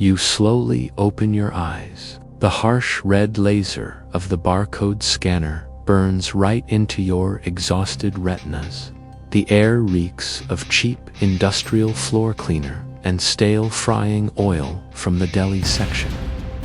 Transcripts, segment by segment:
You slowly open your eyes. The harsh red laser of the barcode scanner burns right into your exhausted retinas. The air reeks of cheap industrial floor cleaner and stale frying oil from the deli section.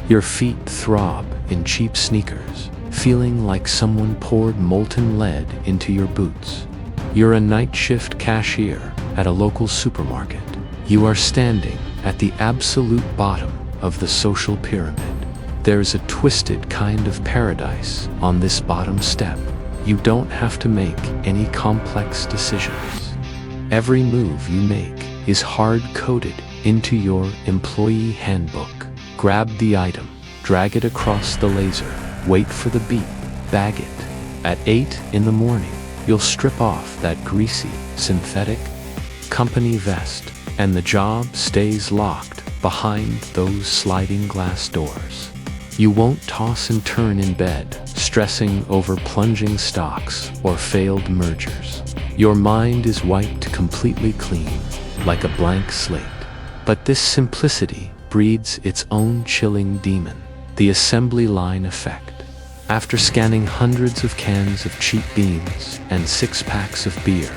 Your feet throb in cheap sneakers, feeling like someone poured molten lead into your boots. You're a night shift cashier at a local supermarket. You are standing at the absolute bottom of the social pyramid. There's a twisted kind of paradise on this bottom step. You don't have to make any complex decisions. Every move you make is hard-coded into your employee handbook. Grab the item, drag it across the laser, wait for the beep, bag it. At 8 in the morning, you'll strip off that greasy, synthetic company vest, and the job stays locked behind those sliding glass doors. You won't toss and turn in bed, stressing over plunging stocks or failed mergers. Your mind is wiped completely clean, like a blank slate. But this simplicity breeds its own chilling demon, the assembly line effect. After scanning hundreds of cans of cheap beans and 6 packs of beer,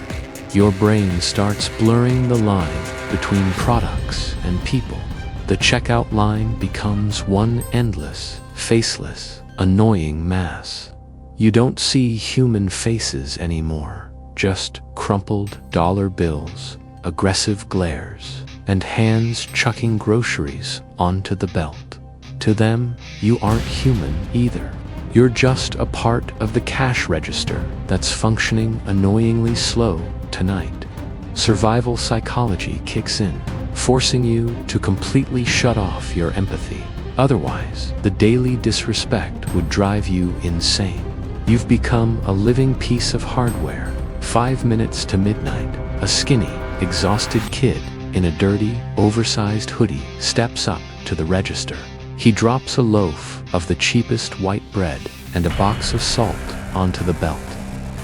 your brain starts blurring the line between products and people. The checkout line becomes one endless, faceless, annoying mass. You don't see human faces anymore, just crumpled dollar bills, aggressive glares, and hands chucking groceries onto the belt. To them, you aren't human either. You're just a part of the cash register that's functioning annoyingly slow tonight. Survival psychology kicks in, forcing you to completely shut off your empathy. Otherwise, the daily disrespect would drive you insane. You've become a living piece of hardware. 5 minutes to midnight, a skinny, exhausted kid in a dirty, oversized hoodie steps up to the register. He drops a loaf of the cheapest white bread and a box of salt onto the belt.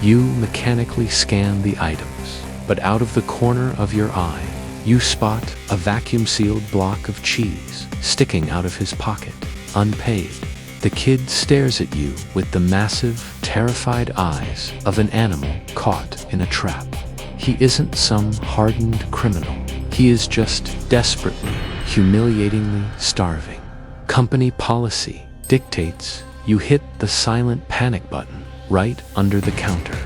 You mechanically scan the items, but out of the corner of your eye, you spot a vacuum-sealed block of cheese sticking out of his pocket, unpaid. The kid stares at you with the massive, terrified eyes of an animal caught in a trap. He isn't some hardened criminal. He is just desperately, humiliatingly starving. Company policy dictates you hit the silent panic button right under the counter.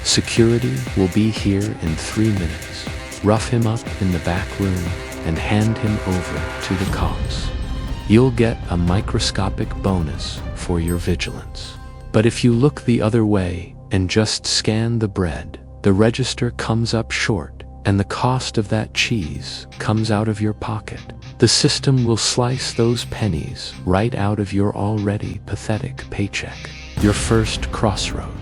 Security will be here in 3 minutes. Rough him up in the back room and hand him over to the cops. You'll get a microscopic bonus for your vigilance. But if you look the other way and just scan the bread, the register comes up short and the cost of that cheese comes out of your pocket. The system will slice those pennies right out of your already pathetic paycheck. Your first crossroad.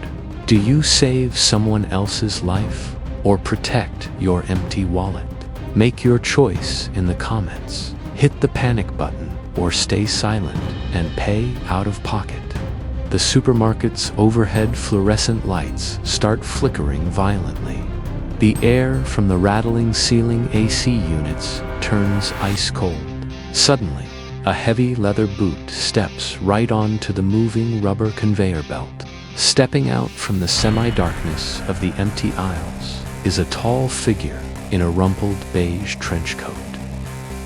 Do you save someone else's life or protect your empty wallet? Make your choice in the comments. Hit the panic button or stay silent and pay out of pocket. The supermarket's overhead fluorescent lights start flickering violently. The air from the rattling ceiling AC units turns ice cold. Suddenly, a heavy leather boot steps right onto the moving rubber conveyor belt. Stepping out from the semi-darkness of the empty aisles is a tall figure in a rumpled beige trench coat.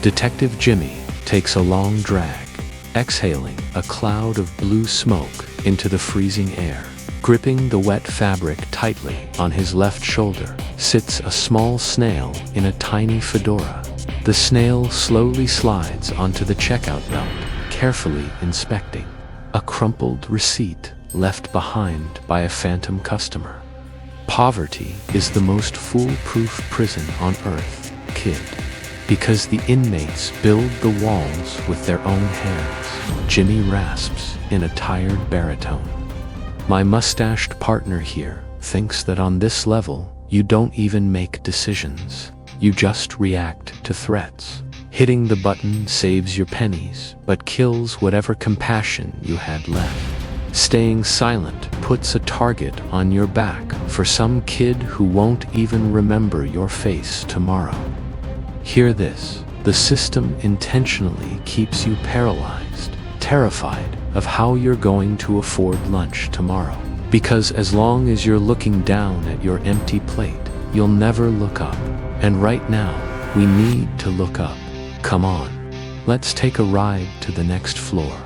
Detective Jimmy takes a long drag, exhaling a cloud of blue smoke into the freezing air. Gripping the wet fabric tightly on his left shoulder sits a small snail in a tiny fedora. The snail slowly slides onto the checkout belt, carefully inspecting a crumpled receipt left behind by a phantom customer. Poverty is the most foolproof prison on earth, kid. Because the inmates build the walls with their own hands, Jimmy rasps in a tired baritone. My mustached partner here thinks that on this level, you don't even make decisions. You just react to threats. Hitting the button saves your pennies, but kills whatever compassion you had left. Staying silent puts a target on your back for some kid who won't even remember your face tomorrow. Hear this. The system intentionally keeps you paralyzed, terrified of how you're going to afford lunch tomorrow. Because as long as you're looking down at your empty plate, you'll never look up. And right now, we need to look up. Come on, let's take a ride to the next floor.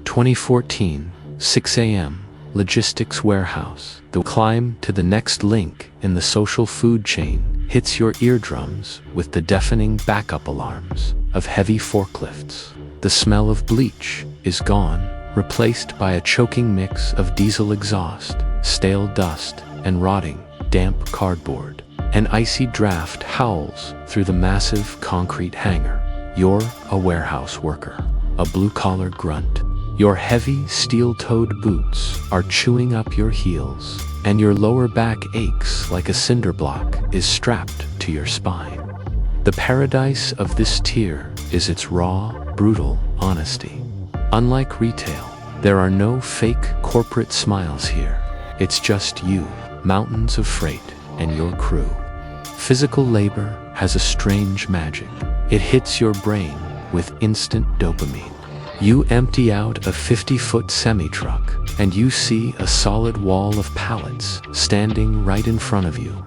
(2014, 6 a.m.) Logistics warehouse. The climb to the next link in the social food chain hits your eardrums with the deafening backup alarms of heavy forklifts. The smell of bleach is gone, replaced by a choking mix of diesel exhaust, stale dust, and rotting, damp cardboard. An icy draft howls through the massive concrete hangar. You're a warehouse worker, a blue-collar grunt. Your heavy, steel-toed boots are chewing up your heels, and your lower back aches like a cinder block is strapped to your spine. The paradise of this tier is its raw, brutal honesty. Unlike retail, there are no fake corporate smiles here. It's just you, mountains of freight, and your crew. Physical labor has a strange magic. It hits your brain with instant dopamine. You empty out a 50-foot semi-truck, and you see a solid wall of pallets standing right in front of you.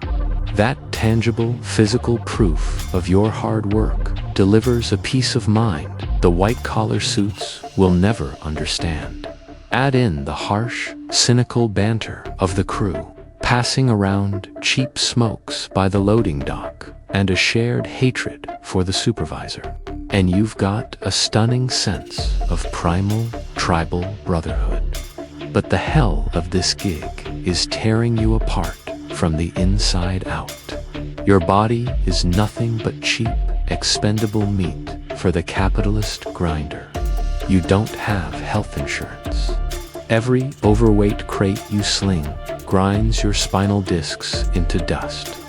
That tangible, physical proof of your hard work delivers a peace of mind the white-collar suits will never understand. Add in the harsh, cynical banter of the crew, passing around cheap smokes by the loading dock, and a shared hatred for the supervisor, and you've got a stunning sense of primal, tribal brotherhood. But the hell of this gig is tearing you apart from the inside out. Your body is nothing but cheap, expendable meat for the capitalist grinder. You don't have health insurance. Every overweight crate you sling grinds your spinal discs into dust.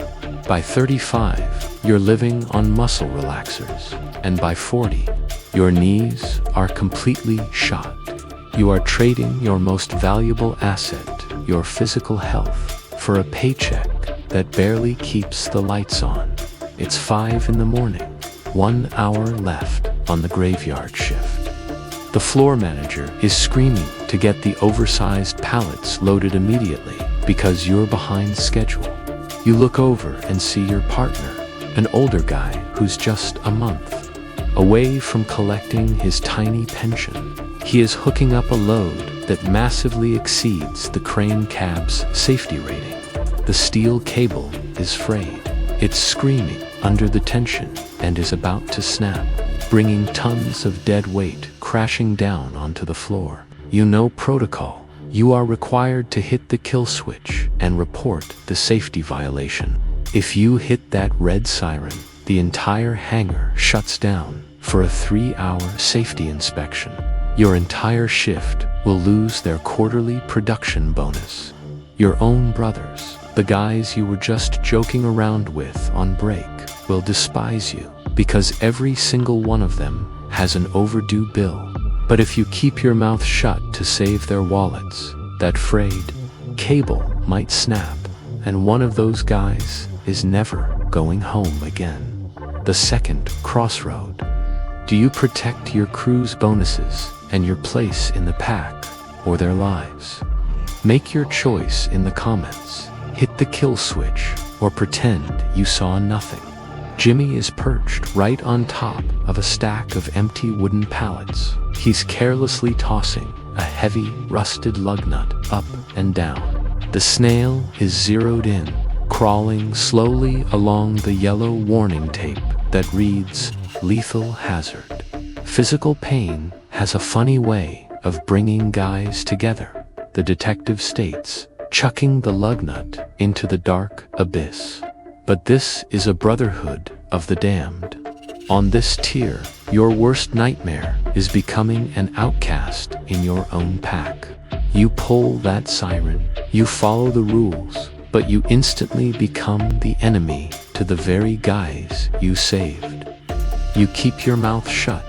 By 35, you're living on muscle relaxers, and by 40, your knees are completely shot. You are trading your most valuable asset, your physical health, for a paycheck that barely keeps the lights on. It's 5 in the morning, 1 hour left on the graveyard shift. The floor manager is screaming to get the oversized pallets loaded immediately because you're behind schedule. You look over and see your partner, an older guy who's just a month away from collecting his tiny pension. He is hooking up a load that massively exceeds the crane cab's safety rating. The steel cable is frayed. It's screaming under the tension and is about to snap, bringing tons of dead weight crashing down onto the floor. You know protocol. You are required to hit the kill switch and report the safety violation. If you hit that red siren, the entire hangar shuts down for a 3-hour safety inspection. Your entire shift will lose their quarterly production bonus. Your own brothers, the guys you were just joking around with on break, will despise you because every single one of them has an overdue bill. But if you keep your mouth shut to save their wallets, that frayed cable might snap, and one of those guys is never going home again. The second crossroad. Do you protect your crew's bonuses and your place in the pack, or their lives? Make your choice in the comments. Hit the kill switch, or pretend you saw nothing. Jimmy is perched right on top of a stack of empty wooden pallets. He's carelessly tossing a heavy, rusted lug nut up and down. The snail is zeroed in, crawling slowly along the yellow warning tape that reads, "Lethal hazard." Physical pain has a funny way of bringing guys together, the detective states, chucking the lug nut into the dark abyss. But this is a brotherhood of the damned. On this tier, your worst nightmare is becoming an outcast in your own pack. You pull that siren, you follow the rules, but you instantly become the enemy to the very guys you saved. You keep your mouth shut,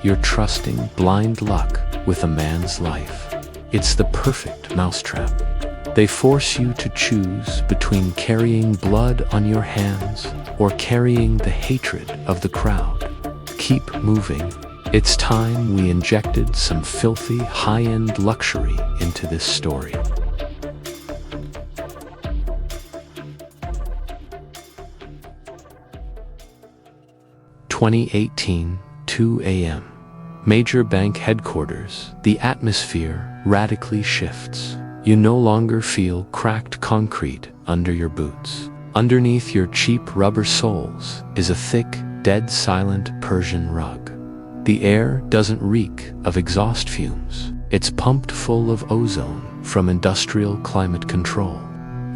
you're trusting blind luck with a man's life. It's the perfect mousetrap. They force you to choose between carrying blood on your hands or carrying the hatred of the crowd. Keep moving. It's time we injected some filthy, high-end luxury into this story. (2018, 2 a.m.) Major bank headquarters. The atmosphere radically shifts. You no longer feel cracked concrete under your boots. Underneath your cheap rubber soles is a thick, dead silent Persian rug. The air doesn't reek of exhaust fumes. It's pumped full of ozone from industrial climate control,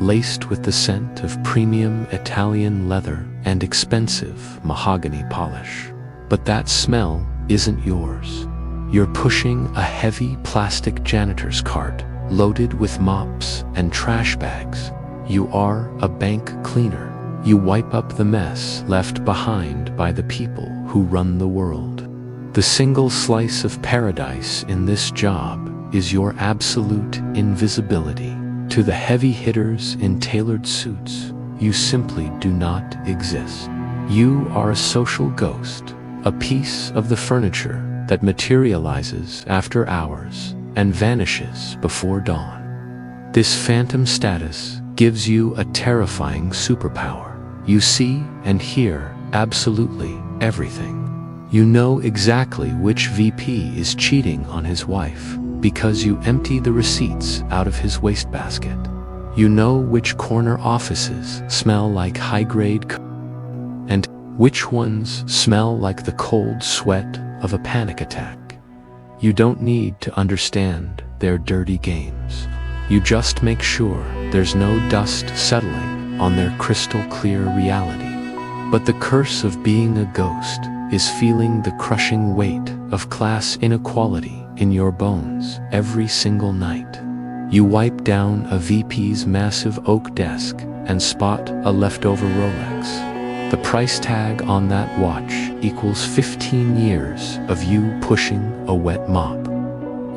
laced with the scent of premium Italian leather and expensive mahogany polish. But that smell isn't yours. You're pushing a heavy plastic janitor's cart loaded with mops and trash bags. You are a bank cleaner. You wipe up the mess left behind by the people who run the world. The single slice of paradise in this job is your absolute invisibility. To the heavy hitters in tailored suits, you simply do not exist. You are a social ghost, a piece of the furniture that materializes after hours and vanishes before dawn. This phantom status gives you a terrifying superpower. You see and hear absolutely everything. You know exactly which VP is cheating on his wife because you empty the receipts out of his wastebasket. You know which corner offices smell like high-grade and which ones smell like the cold sweat of a panic attack. You don't need to understand their dirty games. You just make sure there's no dust settling on their crystal clear reality. But the curse of being a ghost is feeling the crushing weight of class inequality in your bones every single night. You wipe down a VP's massive oak desk and spot a leftover Rolex. The price tag on that watch equals 15 years of you pushing a wet mop.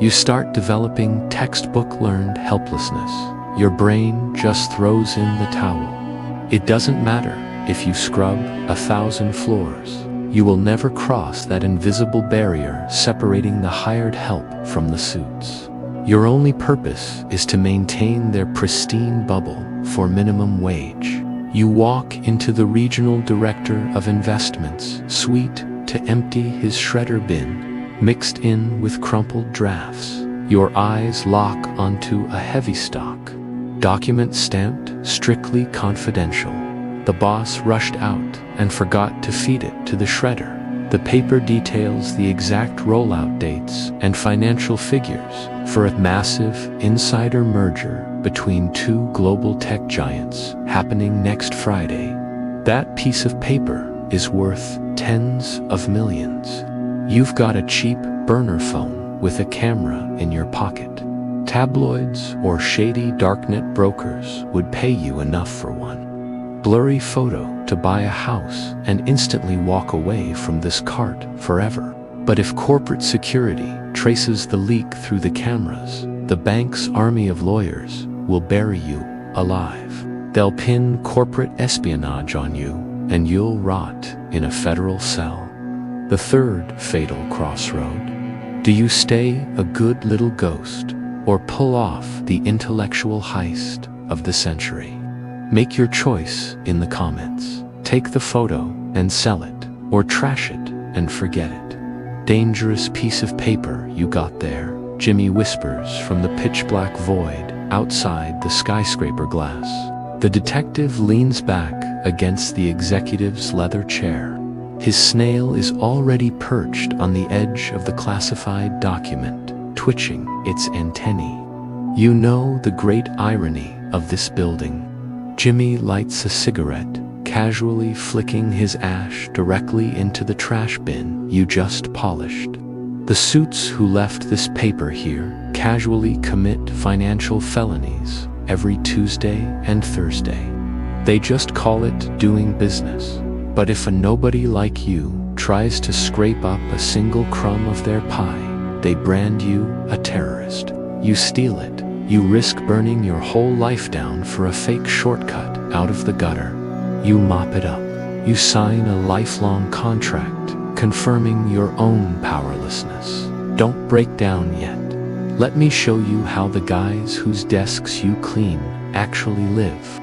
You start developing textbook-learned helplessness. Your brain just throws in the towel. It doesn't matter if you scrub 1,000 floors. You will never cross that invisible barrier separating the hired help from the suits. Your only purpose is to maintain their pristine bubble for minimum wage. You walk into the regional director of investments suite to empty his shredder bin, mixed in with crumpled drafts. Your eyes lock onto a heavy stock. Document stamped strictly confidential. The boss rushed out and forgot to feed it to the shredder. The paper details the exact rollout dates and financial figures for a massive insider merger between two global tech giants happening next Friday. That piece of paper is worth tens of millions. You've got a cheap burner phone with a camera in your pocket. Tabloids or shady darknet brokers would pay you enough for one blurry photo to buy a house and instantly walk away from this cart forever. But if corporate security traces the leak through the cameras, the bank's army of lawyers will bury you alive. They'll pin corporate espionage on you, and you'll rot in a federal cell. The third fatal crossroad. Do you stay a good little ghost, or pull off the intellectual heist of the century? Make your choice in the comments. Take the photo and sell it, or trash it and forget it. Dangerous piece of paper you got there, Jimmy whispers from the pitch-black void outside the skyscraper glass. The detective leans back against the executive's leather chair. His snail is already perched on the edge of the classified document, twitching its antennae. You know the great irony of this building. Jimmy lights a cigarette, casually flicking his ash directly into the trash bin you just polished. The suits who left this paper here casually commit financial felonies every Tuesday and Thursday. They just call it doing business. But if a nobody like you tries to scrape up a single crumb of their pie, they brand you a terrorist. You steal it. You risk burning your whole life down for a fake shortcut out of the gutter. You mop it up. You sign a lifelong contract confirming your own powerlessness. Don't break down yet. Let me show you how the guys whose desks you clean actually live.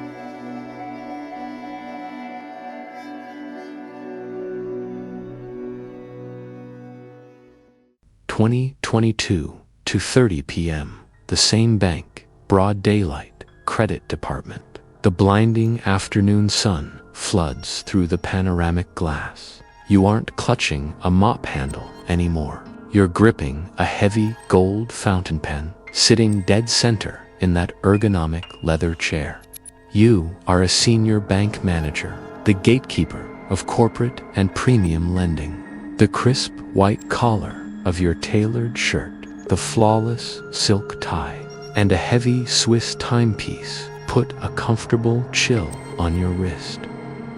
(20:22 to 30 p.m.) The same bank, broad daylight, credit department. The blinding afternoon sun floods through the panoramic glass. You aren't clutching a mop handle anymore. You're gripping a heavy gold fountain pen, sitting dead center in that ergonomic leather chair. You are a senior bank manager, the gatekeeper of corporate and premium lending. The crisp white collar of your tailored shirt, the flawless silk tie, and a heavy Swiss timepiece put a comfortable chill on your wrist.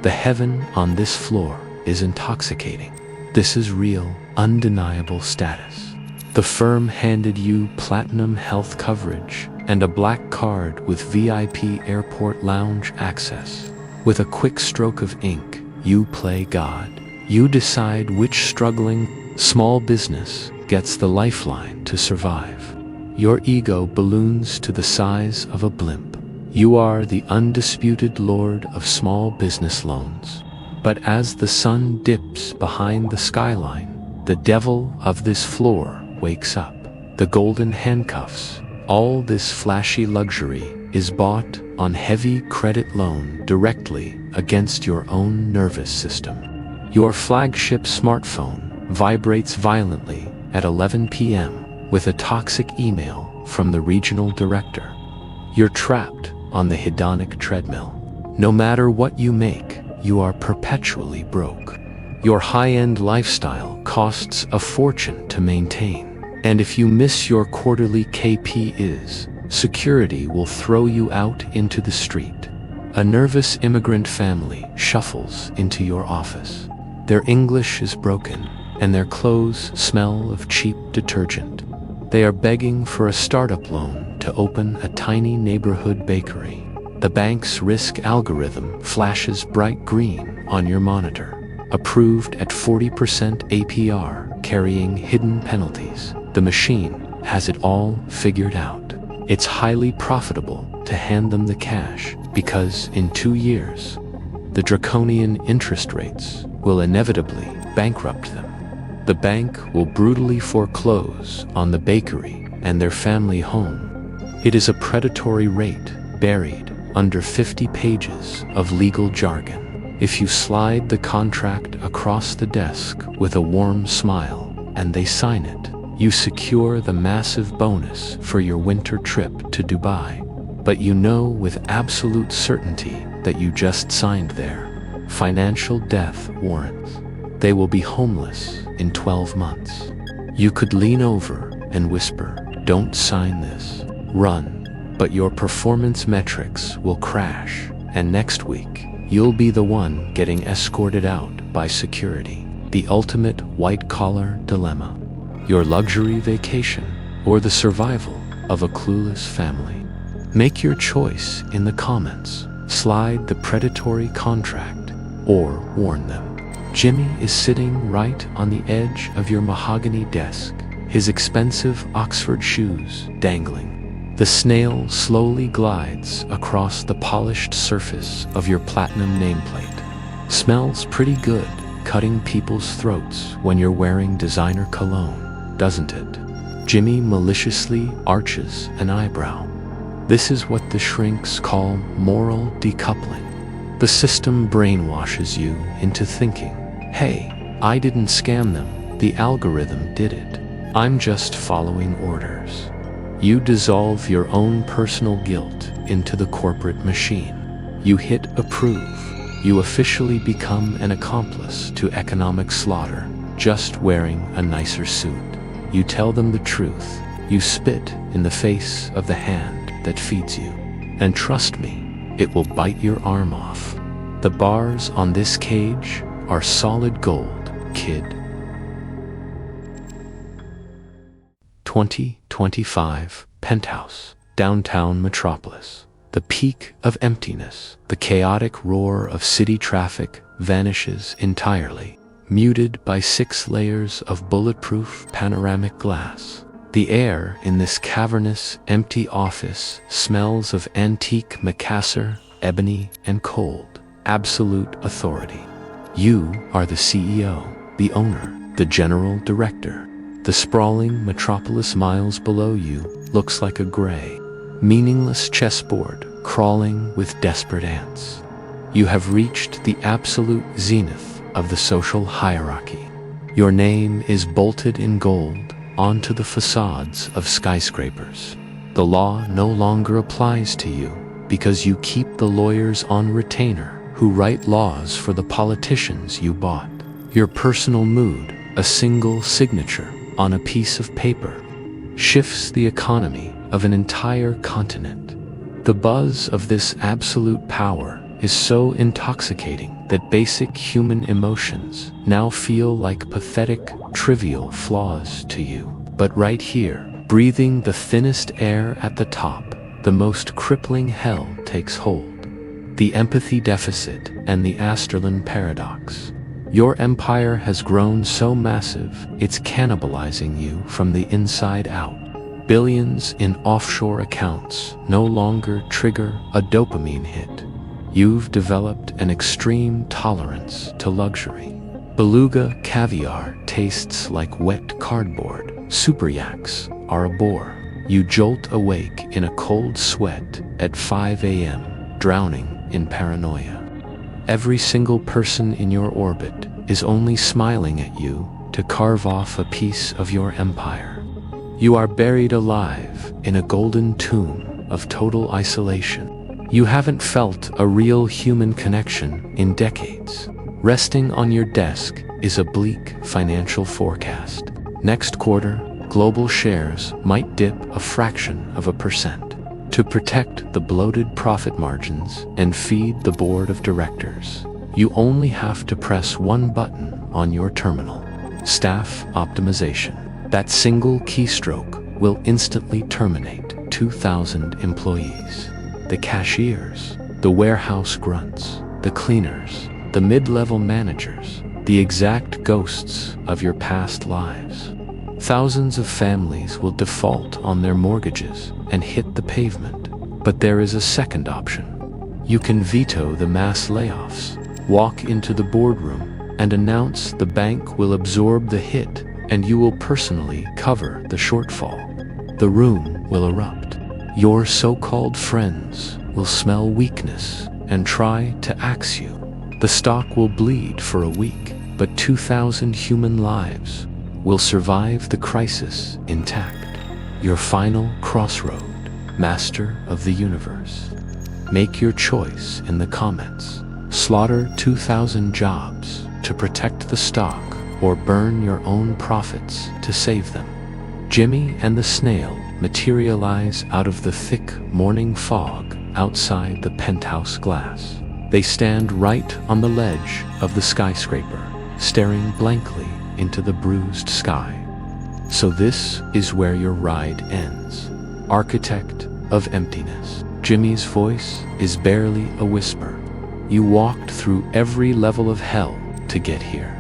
The heaven on this floor is intoxicating. This is real, undeniable status. The firm handed you platinum health coverage and a black card with VIP airport lounge access. With a quick stroke of ink, you play God. You decide which struggling small business gets the lifeline to survive. Your ego balloons to the size of a blimp. You are the undisputed lord of small business loans. But as the sun dips behind the skyline, the devil of this floor wakes up. The golden handcuffs, all this flashy luxury, is bought on heavy credit loan directly against your own nervous system. Your flagship smartphone vibrates violently at 11 p.m. with a toxic email from the regional director. You're trapped on the hedonic treadmill. No matter what you make, you are perpetually broke. Your high-end lifestyle costs a fortune to maintain. And if you miss your quarterly KPIs, security will throw you out into the street. A nervous immigrant family shuffles into your office. Their English is broken, and their clothes smell of cheap detergent. They are begging for a startup loan to open a tiny neighborhood bakery. The bank's risk algorithm flashes bright green on your monitor. Approved at 40% APR, carrying hidden penalties. The machine has it all figured out. It's highly profitable to hand them the cash because in 2 years, the draconian interest rates will inevitably bankrupt them. The bank will brutally foreclose on the bakery and their family home. It is a predatory rate buried under 50 pages of legal jargon. If you slide the contract across the desk with a warm smile and they sign it, you secure the massive bonus for your winter trip to Dubai. But you know with absolute certainty that you just signed their financial death warrants. They will be homeless in 12 months. You could lean over and whisper, "Don't sign this. Run." But your performance metrics will crash, and next week, you'll be the one getting escorted out by security. The ultimate white-collar dilemma. Your luxury vacation or the survival of a clueless family. Make your choice in the comments. Slide the predatory contract or warn them. Jimmy is sitting right on the edge of your mahogany desk, his expensive Oxford shoes dangling. The snail slowly glides across the polished surface of your platinum nameplate. Smells pretty good, cutting people's throats when you're wearing designer cologne, doesn't it? Jimmy maliciously arches an eyebrow. This is what the shrinks call moral decoupling. The system brainwashes you into thinking, "Hey, I didn't scam them, the algorithm did it. I'm just following orders." You dissolve your own personal guilt into the corporate machine. You hit approve. You officially become an accomplice to economic slaughter, just wearing a nicer suit. You tell them the truth. You spit in the face of the hand that feeds you. And trust me, it will bite your arm off. The bars on this cage are solid gold, kid. 2025 penthouse, downtown metropolis. The peak of emptiness, the chaotic roar of city traffic vanishes entirely, muted by 6 layers of bulletproof panoramic glass. The air in this cavernous, empty office smells of antique macassar, ebony, and cold. Absolute authority. You are the CEO, the owner, the general director. The sprawling metropolis miles below you looks like a gray, meaningless chessboard crawling with desperate ants. You have reached the absolute zenith of the social hierarchy. Your name is bolted in gold onto the facades of skyscrapers. The law no longer applies to you because you keep the lawyers on retainer who write laws for the politicians you bought. Your personal mood, a single signature on a piece of paper, shifts the economy of an entire continent. The buzz of this absolute power is so intoxicating that basic human emotions now feel like pathetic, trivial flaws to you. But right here, breathing the thinnest air at the top, the most crippling hell takes hold. The empathy deficit and the Easterlin Paradox. Your empire has grown so massive, it's cannibalizing you from the inside out. Billions in offshore accounts no longer trigger a dopamine hit. You've developed an extreme tolerance to luxury. Beluga caviar tastes like wet cardboard. Super yaks are a bore. You jolt awake in a cold sweat at 5 a.m., drowning in paranoia. Every single person in your orbit is only smiling at you to carve off a piece of your empire. You are buried alive in a golden tomb of total isolation. You haven't felt a real human connection in decades. Resting on your desk is a bleak financial forecast. Next quarter, global shares might dip a fraction of a percent. To protect the bloated profit margins and feed the board of directors, you only have to press one button on your terminal. Staff optimization. That single keystroke will instantly terminate 2,000 employees. The cashiers, the warehouse grunts, the cleaners, the mid-level managers, the exact ghosts of your past lives. Thousands of families will default on their mortgages and hit the pavement. But there is a second option. You can veto the mass layoffs, walk into the boardroom, and announce the bank will absorb the hit and you will personally cover the shortfall. The room will erupt. Your so-called friends will smell weakness and try to axe you. The stock will bleed for a week, but 2,000 human lives will survive the crisis intact. Your final crossroad, master of the universe. Make your choice in the comments. Slaughter 2,000 jobs to protect the stock or burn your own profits to save them. Jimmy and the snail materialize out of the thick morning fog outside the penthouse glass. They stand right on the ledge of the skyscraper, staring blankly into the bruised sky. So this is where your ride ends. Architect of emptiness. Jimmy's voice is barely a whisper. You walked through every level of hell to get here.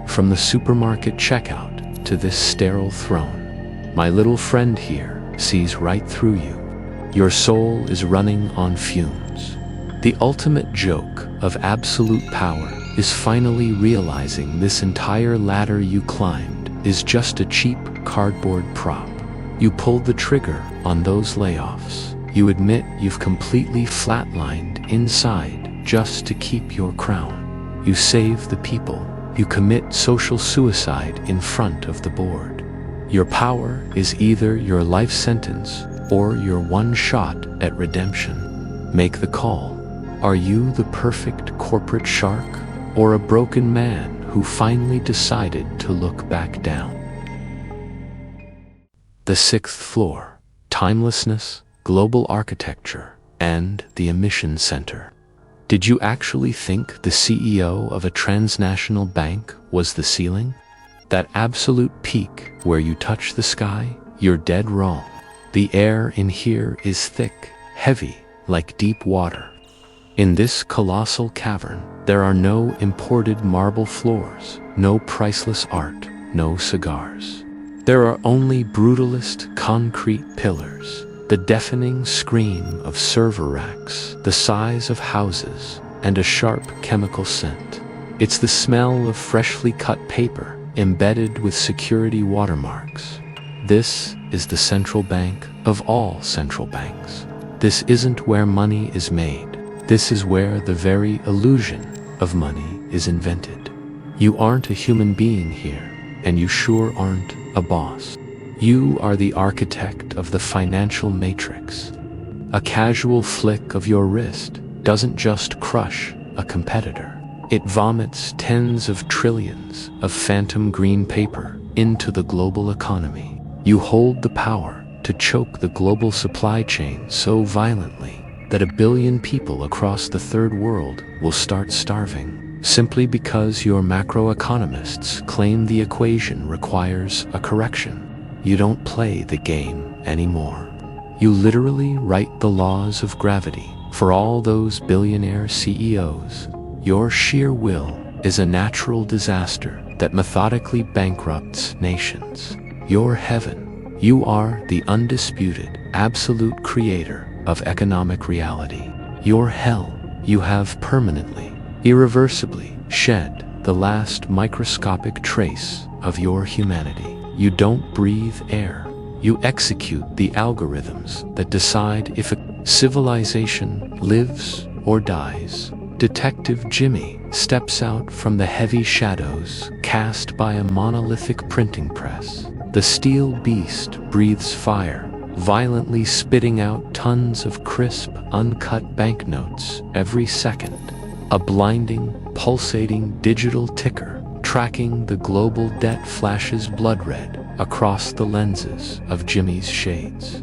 From the supermarket checkout to this sterile throne. My little friend here sees right through you. Your soul is running on fumes. The ultimate joke of absolute power is finally realizing this entire ladder you climbed is just a cheap cardboard prop. You pulled the trigger on those layoffs. You admit you've completely flatlined inside just to keep your crown. You save the people. You commit social suicide in front of the board. Your power is either your life sentence or your one shot at redemption. Make the call. Are you the perfect corporate shark or a broken man who finally decided to look back down? The sixth floor, timelessness, global architecture, and the emission center. Did you actually think the CEO of a transnational bank was the ceiling? That absolute peak where you touch the sky You're dead wrong. The air in here is thick, heavy, like deep water. In this colossal cavern, there are no imported marble floors, no priceless art, no cigars. There are only brutalist concrete pillars, the deafening scream of server racks, the size of houses, and a sharp chemical scent. It's the smell of freshly cut paper, embedded with security watermarks. This is the central bank of all central banks. This isn't where money is made. This is where the very illusion of money is invented. You aren't a human being here, and you sure aren't a boss. You are the architect of the financial matrix. A casual flick of your wrist doesn't just crush a competitor. It vomits tens of trillions of phantom green paper into the global economy. You hold the power to choke the global supply chain so violently that 1 billion people across the third world will start starving, simply because your macroeconomists claim the equation requires a correction. You don't play the game anymore. You literally write the laws of gravity for all those billionaire CEOs. Your sheer will is a natural disaster that methodically bankrupts nations. Your heaven, you are the undisputed, absolute creator of economic reality. Your hell, you have permanently, irreversibly shed the last microscopic trace of your humanity. You don't breathe air. You execute the algorithms that decide if a civilization lives or dies. Detective Jimmy steps out from the heavy shadows cast by a monolithic printing press. The steel beast breathes fire, violently spitting out tons of crisp, uncut banknotes every second. A blinding, pulsating digital ticker tracking the global debt flashes blood red across the lenses of Jimmy's shades.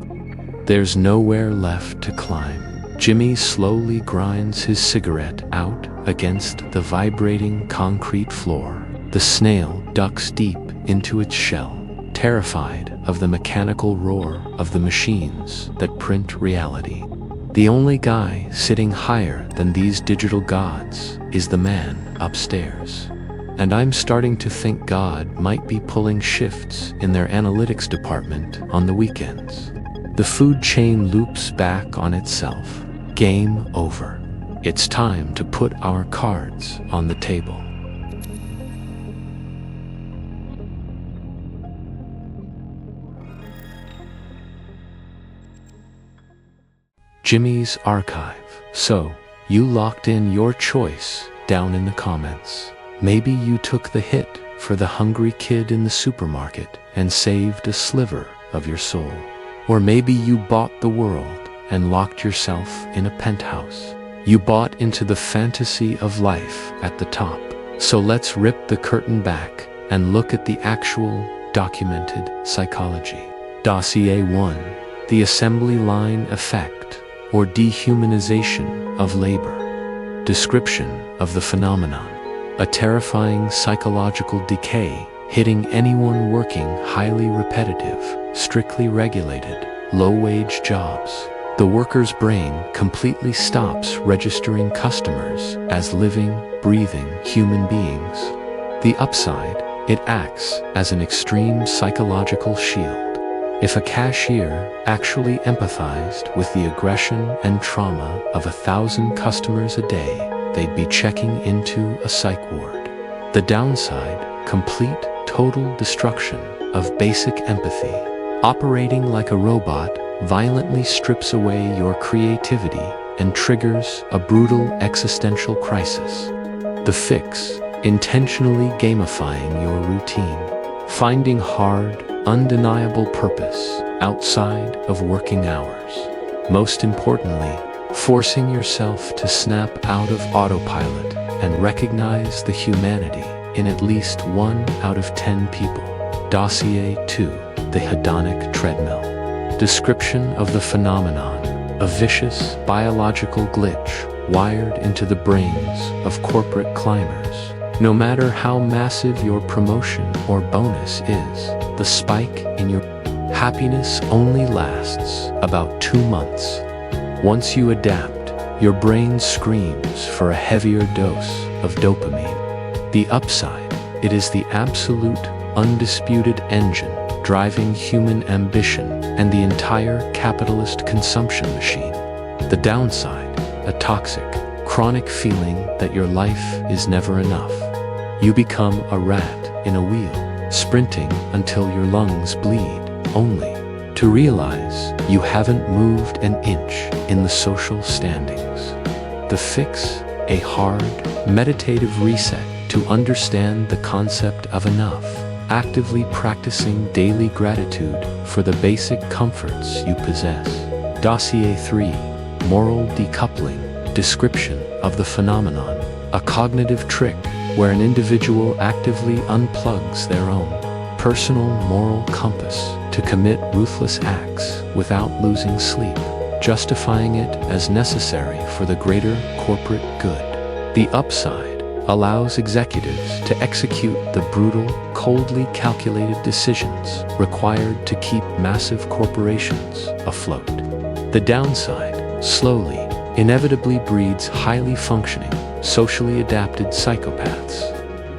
There's nowhere left to climb. Jimmy slowly grinds his cigarette out against the vibrating concrete floor. The snail ducks deep into its shell, terrified of the mechanical roar of the machines that print reality. The only guy sitting higher than these digital gods is the man upstairs. And I'm starting to think God might be pulling shifts in their analytics department on the weekends. The food chain loops back on itself. Game over. It's time to put our cards on the table. Jimmy's archive. So, you locked in your choice down in the comments. Maybe you took the hit for the hungry kid in the supermarket and saved a sliver of your soul. Or maybe you bought the world and locked yourself in a penthouse. You bought into the fantasy of life at the top. So let's rip the curtain back and look at the actual documented psychology. Dossier 1. The assembly line effect, or dehumanization of labor. Description of the phenomenon. A terrifying psychological decay hitting anyone working highly repetitive, strictly regulated, low-wage jobs. The worker's brain completely stops registering customers as living, breathing human beings. The upside, it acts as an extreme psychological shield. If a cashier actually empathized with the aggression and trauma of 1,000 customers a day, they'd be checking into a psych ward. The downside, complete, total destruction of basic empathy. Operating like a robot violently strips away your creativity and triggers a brutal existential crisis. The fix, intentionally gamifying your routine. Finding hard, undeniable purpose outside of working hours. Most importantly, forcing yourself to snap out of autopilot and recognize the humanity in at least 1 out of 10 people. Dossier 2. The Hedonic Treadmill. Description of the phenomenon. A vicious biological glitch wired into the brains of corporate climbers. No matter how massive your promotion or bonus is, the spike in your happiness only lasts about 2 months. Once you adapt, your brain screams for a heavier dose of dopamine. The upside, it is the absolute, undisputed engine driving human ambition and the entire capitalist consumption machine. The downside, a toxic, chronic feeling that your life is never enough. You become a rat in a wheel, sprinting until your lungs bleed, only to realize you haven't moved an inch in the social standings. The fix, a hard, meditative reset to understand the concept of enough, actively practicing daily gratitude for the basic comforts you possess. Dossier 3, Moral Decoupling, description of the phenomenon, a cognitive trick where an individual actively unplugs their own personal moral compass to commit ruthless acts without losing sleep, justifying it as necessary for the greater corporate good. The upside allows executives to execute the brutal, coldly calculated decisions required to keep massive corporations afloat. The downside, slowly, inevitably breeds highly functioning, socially adapted psychopaths.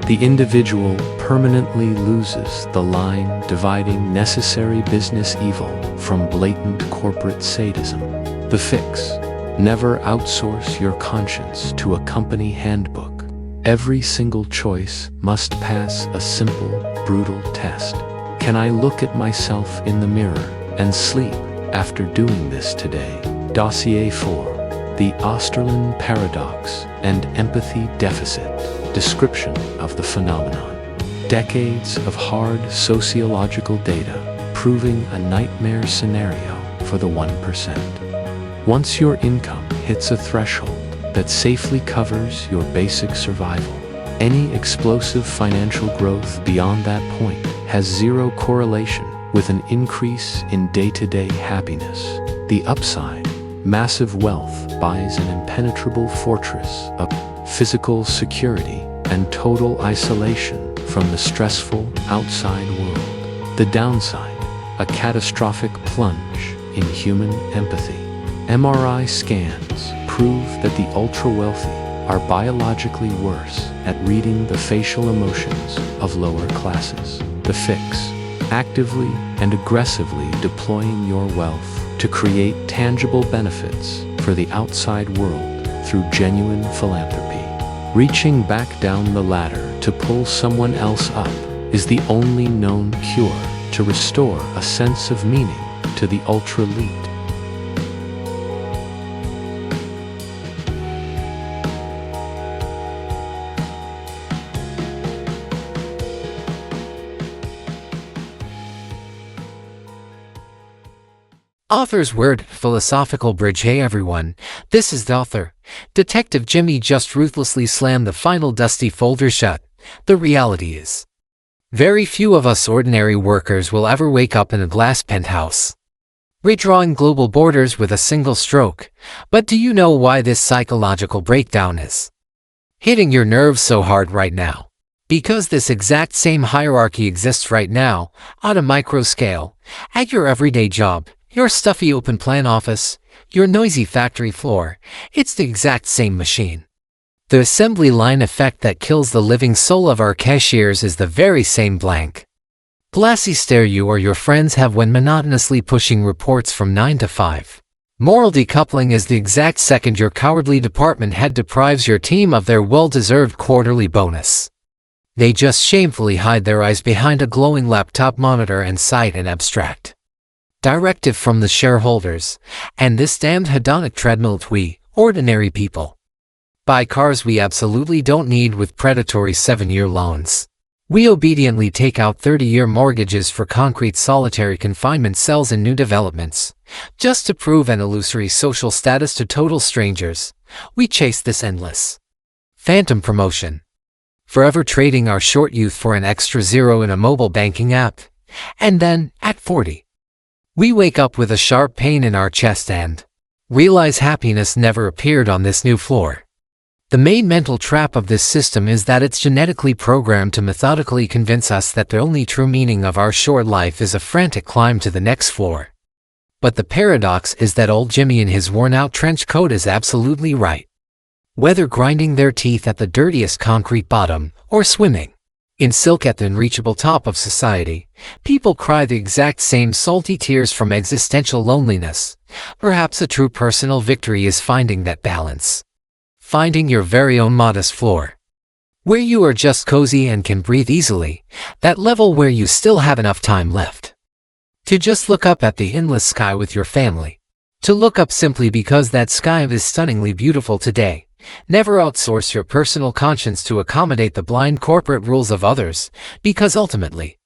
The individual permanently loses the line dividing necessary business evil from blatant corporate sadism. The fix: never outsource your conscience to a company handbook. Every single choice must pass a simple, brutal test. Can I look at myself in the mirror and sleep after doing this today? Dossier 4, the Easterlin Paradox and Empathy Deficit, description of the phenomenon. Decades of hard sociological data proving a nightmare scenario for the 1%. Once your income hits a threshold that safely covers your basic survival, any explosive financial growth beyond that point has zero correlation with an increase in day-to-day happiness. The upside, massive wealth buys an impenetrable fortress of physical security and total isolation from the stressful outside world. The downside, a catastrophic plunge in human empathy. MRI scans prove that the ultra-wealthy are biologically worse at reading the facial emotions of lower classes. The fix: actively and aggressively deploying your wealth to create tangible benefits for the outside world through genuine philanthropy. Reaching back down the ladder to pull someone else up is the only known cure to restore a sense of meaning to the ultra-elite. Author's Word Philosophical Bridge. Hey everyone, this is the author. Detective Jimmy just ruthlessly slammed the final dusty folder shut. The reality is, very few of us ordinary workers will ever wake up in a glass penthouse, redrawing global borders with a single stroke. But do you know why this psychological breakdown is hitting your nerves so hard right now? Because this exact same hierarchy exists right now, on a micro scale, at your everyday job, your stuffy open-plan office, your noisy factory floor. It's the exact same machine. The assembly line effect that kills the living soul of our cashiers is the very same blank, glassy stare you or your friends have when monotonously pushing reports from 9 to 5. Moral decoupling is the exact second your cowardly department head deprives your team of their well-deserved quarterly bonus. They just shamefully hide their eyes behind a glowing laptop monitor and cite an abstract directive from the shareholders, and this damned hedonic treadmill. We, ordinary people, buy cars we absolutely don't need with predatory 7-year loans. We obediently take out 30-year mortgages for concrete solitary confinement cells in new developments, just to prove an illusory social status to total strangers. We chase this endless phantom promotion, forever trading our short youth for an extra zero in a mobile banking app. And then, at 40, we wake up with a sharp pain in our chest and realize happiness never appeared on this new floor. The main mental trap of this system is that it's genetically programmed to methodically convince us that the only true meaning of our short life is a frantic climb to the next floor. But the paradox is that old Jimmy in his worn-out trench coat is absolutely right. Whether grinding their teeth at the dirtiest concrete bottom, or swimming in silk at the unreachable top of society, people cry the exact same salty tears from existential loneliness. Perhaps a true personal victory is finding that balance. Finding your very own modest floor, where you are just cozy and can breathe easily, that level where you still have enough time left to just look up at the endless sky with your family. To look up simply because that sky is stunningly beautiful today. Never outsource your personal conscience to accommodate the blind corporate rules of others, because ultimately,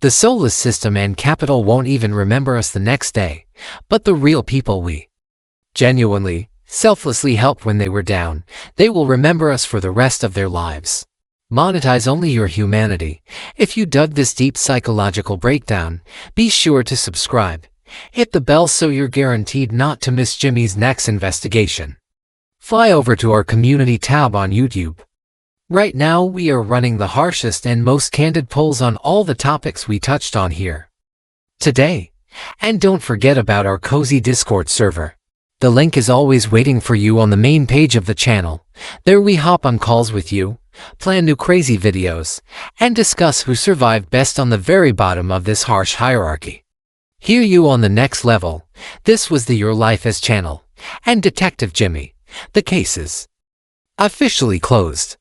the soulless system and capital won't even remember us the next day, but the real people we genuinely, selflessly helped when they were down, they will remember us for the rest of their lives. Monetize only your humanity. If you dug this deep psychological breakdown, be sure to subscribe. Hit the bell so you're guaranteed not to miss Jimmy's next investigation. Fly over to our community tab on YouTube. Right now we are running the harshest and most candid polls on all the topics we touched on here today. And don't forget about our cozy Discord server. The link is always waiting for you on the main page of the channel. There we hop on calls with you, plan new crazy videos, and discuss who survived best on the very bottom of this harsh hierarchy. Hear you on the next level. This was the Your Life as channel, and Detective Jimmy. The case is officially closed.